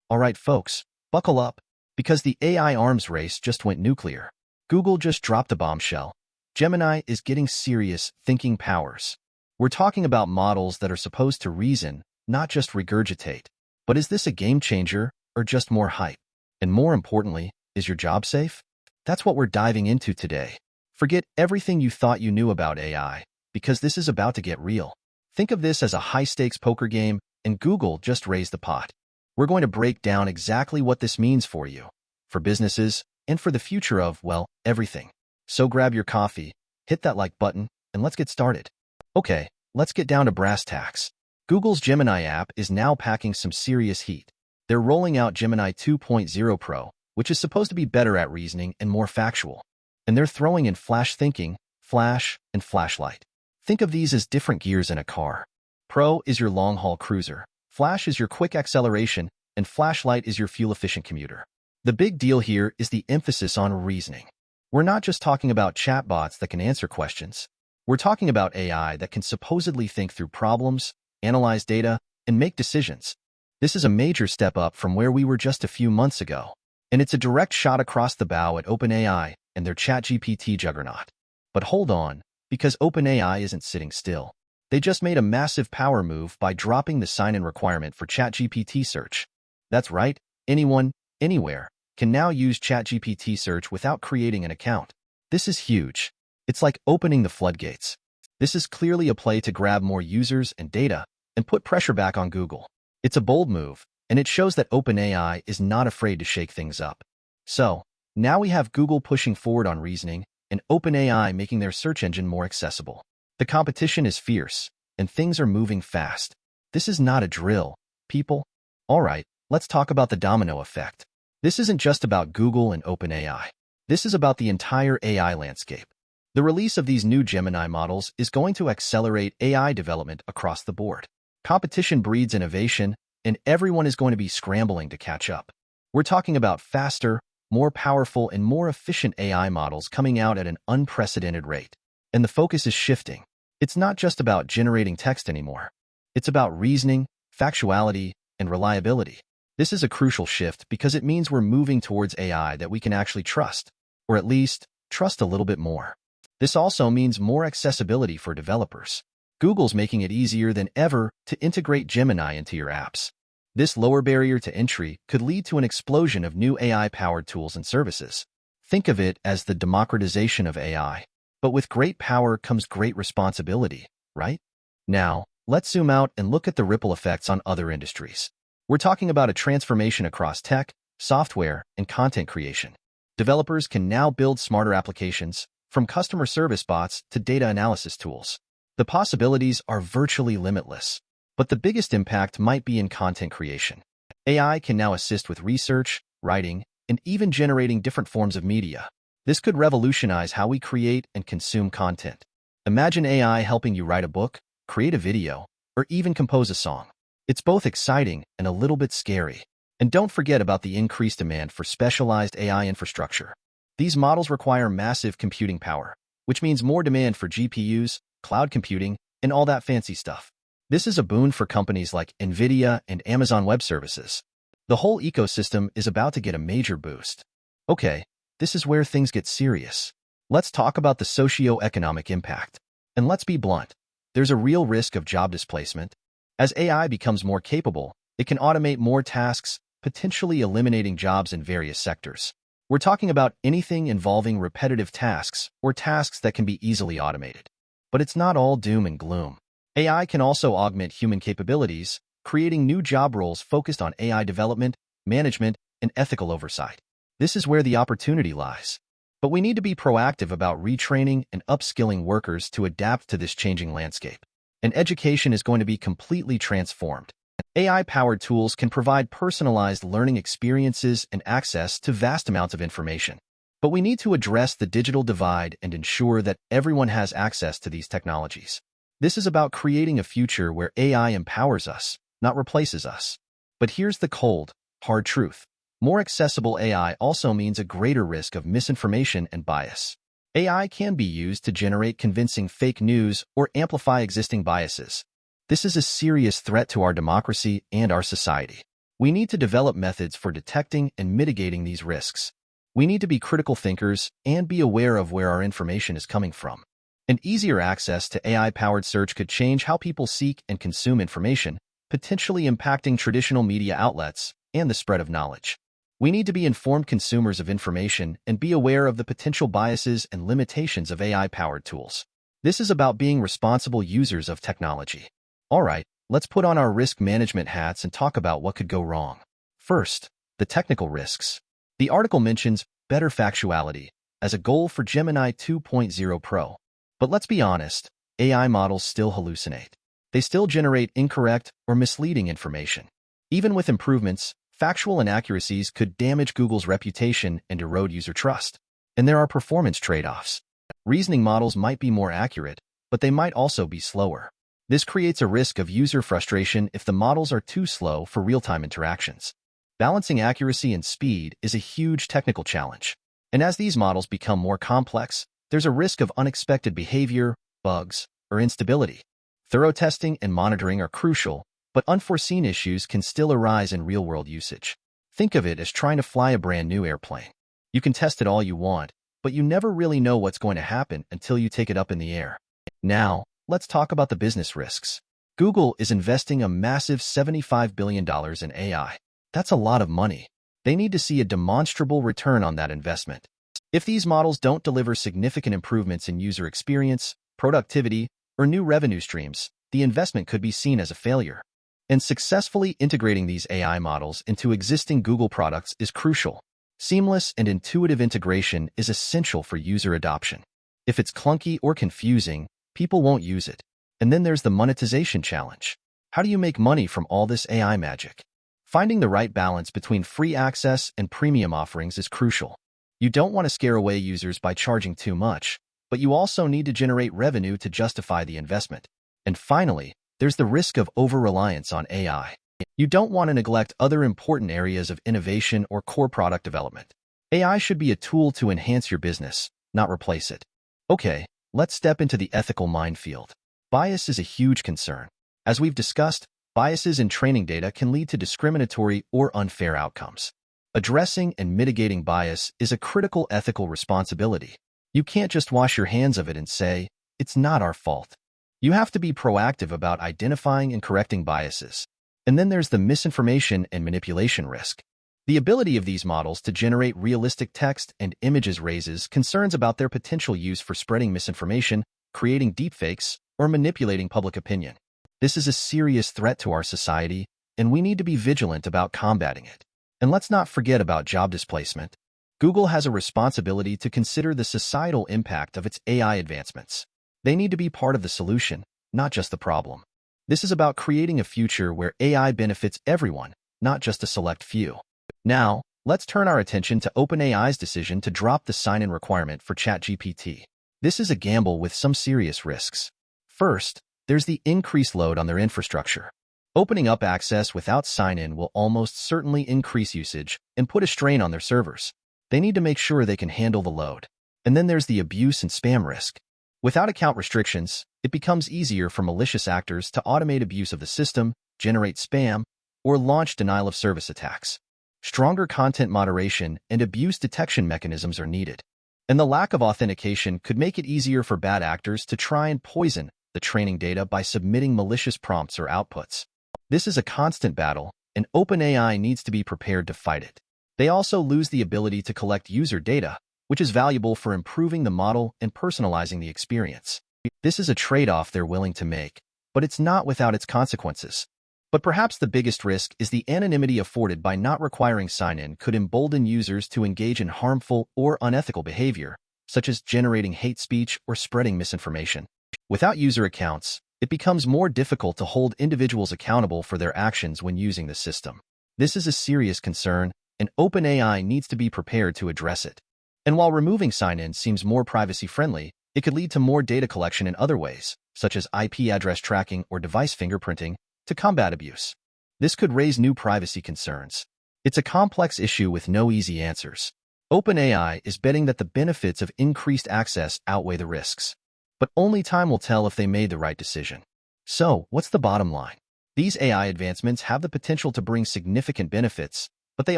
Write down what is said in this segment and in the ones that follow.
All right, folks, buckle up, because the AI arms race just went nuclear. Google just dropped a bombshell. Gemini is getting serious thinking powers. We're talking about models that are supposed to reason, not just regurgitate. But is this a game changer or just more hype? And more importantly, is your job safe? That's what we're diving into today. Forget everything you thought you knew about AI, because this is about to get real. Think of this as a high-stakes poker game, and Google just raised the pot. We're going to break down exactly what this means for you, for businesses, and for the future of, well, everything. So grab your coffee, hit that like button, and let's get started. Okay, let's get down to brass tacks. Google's Gemini app is now packing some serious heat. They're rolling out Gemini 2.0 Pro, which is supposed to be better at reasoning and more factual. And they're throwing in flash thinking, flash, and flashlight. Think of these as different gears in a car. Pro is your long-haul cruiser, flash is your quick acceleration, and flashlight is your fuel-efficient commuter. The big deal here is the emphasis on reasoning. We're not just talking about chatbots that can answer questions. We're talking about AI that can supposedly think through problems, analyze data, and make decisions. This is a major step up from where we were just a few months ago. And it's a direct shot across the bow at OpenAI and their ChatGPT juggernaut. But hold on, because OpenAI isn't sitting still. They just made a massive power move by dropping the sign-in requirement for ChatGPT search. That's right, anyone, anywhere, can now use ChatGPT search without creating an account. This is huge. It's like opening the floodgates. This is clearly a play to grab more users and data and put pressure back on Google. It's a bold move, and it shows that OpenAI is not afraid to shake things up. So, now we have Google pushing forward on reasoning and OpenAI making their search engine more accessible. The competition is fierce, and things are moving fast. This is not a drill, people. All right, let's talk about the domino effect. This isn't just about Google and OpenAI. This is about the entire AI landscape. The release of these new Gemini models is going to accelerate AI development across the board. Competition breeds innovation, and everyone is going to be scrambling to catch up. We're talking about faster, more powerful, and more efficient AI models coming out at an unprecedented rate. And the focus is shifting. It's not just about generating text anymore. It's about reasoning, factuality, and reliability. This is a crucial shift because it means we're moving towards AI that we can actually trust, or at least trust a little bit more. This also means more accessibility for developers. Google's making it easier than ever to integrate Gemini into your apps. This lower barrier to entry could lead to an explosion of new AI-powered tools and services. Think of it as the democratization of AI. But with great power comes great responsibility, right? Now, let's zoom out and look at the ripple effects on other industries. We're talking about a transformation across tech, software, and content creation. Developers can now build smarter applications, from customer service bots to data analysis tools. The possibilities are virtually limitless. But the biggest impact might be in content creation. AI can now assist with research, writing, and even generating different forms of media. This could revolutionize how we create and consume content. Imagine AI helping you write a book, create a video, or even compose a song. It's both exciting and a little bit scary. And don't forget about the increased demand for specialized AI infrastructure. These models require massive computing power, which means more demand for GPUs, cloud computing, and all that fancy stuff. This is a boon for companies like NVIDIA and Amazon Web Services. The whole ecosystem is about to get a major boost. Okay, this is where things get serious. Let's talk about the socio-economic impact. And let's be blunt, there's a real risk of job displacement. As AI becomes more capable, it can automate more tasks, potentially eliminating jobs in various sectors. We're talking about anything involving repetitive tasks or tasks that can be easily automated. But it's not all doom and gloom. AI can also augment human capabilities, creating new job roles focused on AI development, management, and ethical oversight. This is where the opportunity lies. But we need to be proactive about retraining and upskilling workers to adapt to this changing landscape. And education is going to be completely transformed. AI-powered tools can provide personalized learning experiences and access to vast amounts of information. But we need to address the digital divide and ensure that everyone has access to these technologies. This is about creating a future where AI empowers us, not replaces us. But here's the cold, hard truth. More accessible AI also means a greater risk of misinformation and bias. AI can be used to generate convincing fake news or amplify existing biases. This is a serious threat to our democracy and our society. We need to develop methods for detecting and mitigating these risks. We need to be critical thinkers and be aware of where our information is coming from. And easier access to AI-powered search could change how people seek and consume information, potentially impacting traditional media outlets and the spread of knowledge. We need to be informed consumers of information and be aware of the potential biases and limitations of AI-powered tools. This is about being responsible users of technology. All right, let's put on our risk management hats and talk about what could go wrong. First, the technical risks. The article mentions better factuality as a goal for Gemini 2.0 Pro. But let's be honest, AI models still hallucinate. They still generate incorrect or misleading information. Even with improvements, factual inaccuracies could damage Google's reputation and erode user trust. And there are performance trade-offs. Reasoning models might be more accurate, but they might also be slower. This creates a risk of user frustration if the models are too slow for real-time interactions. Balancing accuracy and speed is a huge technical challenge. And as these models become more complex, there's a risk of unexpected behavior, bugs, or instability. Thorough testing and monitoring are crucial, but unforeseen issues can still arise in real-world usage. Think of it as trying to fly a brand-new airplane. You can test it all you want, but you never really know what's going to happen until you take it up in the air. Now, let's talk about the business risks. Google is investing a massive $75 billion in AI. That's a lot of money. They need to see a demonstrable return on that investment. If these models don't deliver significant improvements in user experience, productivity, or new revenue streams, the investment could be seen as a failure. And successfully integrating these AI models into existing Google products is crucial. Seamless and intuitive integration is essential for user adoption. If it's clunky or confusing, people won't use it. And then there's the monetization challenge. How do you make money from all this AI magic? Finding the right balance between free access and premium offerings is crucial. You don't want to scare away users by charging too much, but you also need to generate revenue to justify the investment. And finally, there's the risk of over-reliance on AI. You don't want to neglect other important areas of innovation or core product development. AI should be a tool to enhance your business, not replace it. Okay, let's step into the ethical minefield. Bias is a huge concern. As we've discussed, biases in training data can lead to discriminatory or unfair outcomes. Addressing and mitigating bias is a critical ethical responsibility. You can't just wash your hands of it and say, it's not our fault. You have to be proactive about identifying and correcting biases. And then there's the misinformation and manipulation risk. The ability of these models to generate realistic text and images raises concerns about their potential use for spreading misinformation, creating deepfakes, or manipulating public opinion. This is a serious threat to our society, and we need to be vigilant about combating it. And let's not forget about job displacement. Google has a responsibility to consider the societal impact of its AI advancements. They need to be part of the solution, not just the problem. This is about creating a future where AI benefits everyone, not just a select few. Now, let's turn our attention to OpenAI's decision to drop the sign-in requirement for ChatGPT. This is a gamble with some serious risks. First, there's the increased load on their infrastructure. Opening up access without sign-in will almost certainly increase usage and put a strain on their servers. They need to make sure they can handle the load. And then there's the abuse and spam risk. Without account restrictions, it becomes easier for malicious actors to automate abuse of the system, generate spam, or launch denial-of-service attacks. Stronger content moderation and abuse detection mechanisms are needed. And the lack of authentication could make it easier for bad actors to try and poison the training data by submitting malicious prompts or outputs. This is a constant battle, and OpenAI needs to be prepared to fight it. They also lose the ability to collect user data, which is valuable for improving the model and personalizing the experience. This is a trade-off they're willing to make, but it's not without its consequences. But perhaps the biggest risk is the anonymity afforded by not requiring sign-in could embolden users to engage in harmful or unethical behavior, such as generating hate speech or spreading misinformation. Without user accounts, it becomes more difficult to hold individuals accountable for their actions when using the system. This is a serious concern, and OpenAI needs to be prepared to address it. And while removing sign-in seems more privacy-friendly, it could lead to more data collection in other ways, such as IP address tracking or device fingerprinting, to combat abuse. This could raise new privacy concerns. It's a complex issue with no easy answers. OpenAI is betting that the benefits of increased access outweigh the risks. But only time will tell if they made the right decision. So, what's the bottom line? These AI advancements have the potential to bring significant benefits, but they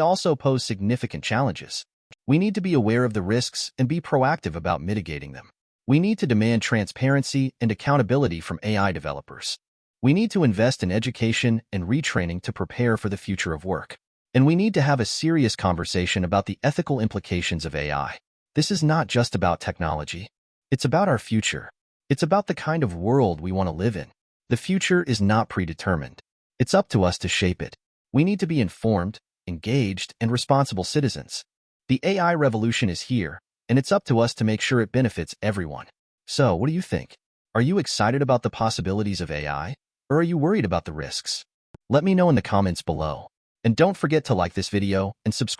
also pose significant challenges. We need to be aware of the risks and be proactive about mitigating them. We need to demand transparency and accountability from AI developers. We need to invest in education and retraining to prepare for the future of work. And we need to have a serious conversation about the ethical implications of AI. This is not just about technology. It's about our future. It's about the kind of world we want to live in. The future is not predetermined. It's up to us to shape it. We need to be informed, engaged, and responsible citizens. The AI revolution is here, and it's up to us to make sure it benefits everyone. So, what do you think? Are you excited about the possibilities of AI, or are you worried about the risks? Let me know in the comments below. And don't forget to like this video and subscribe.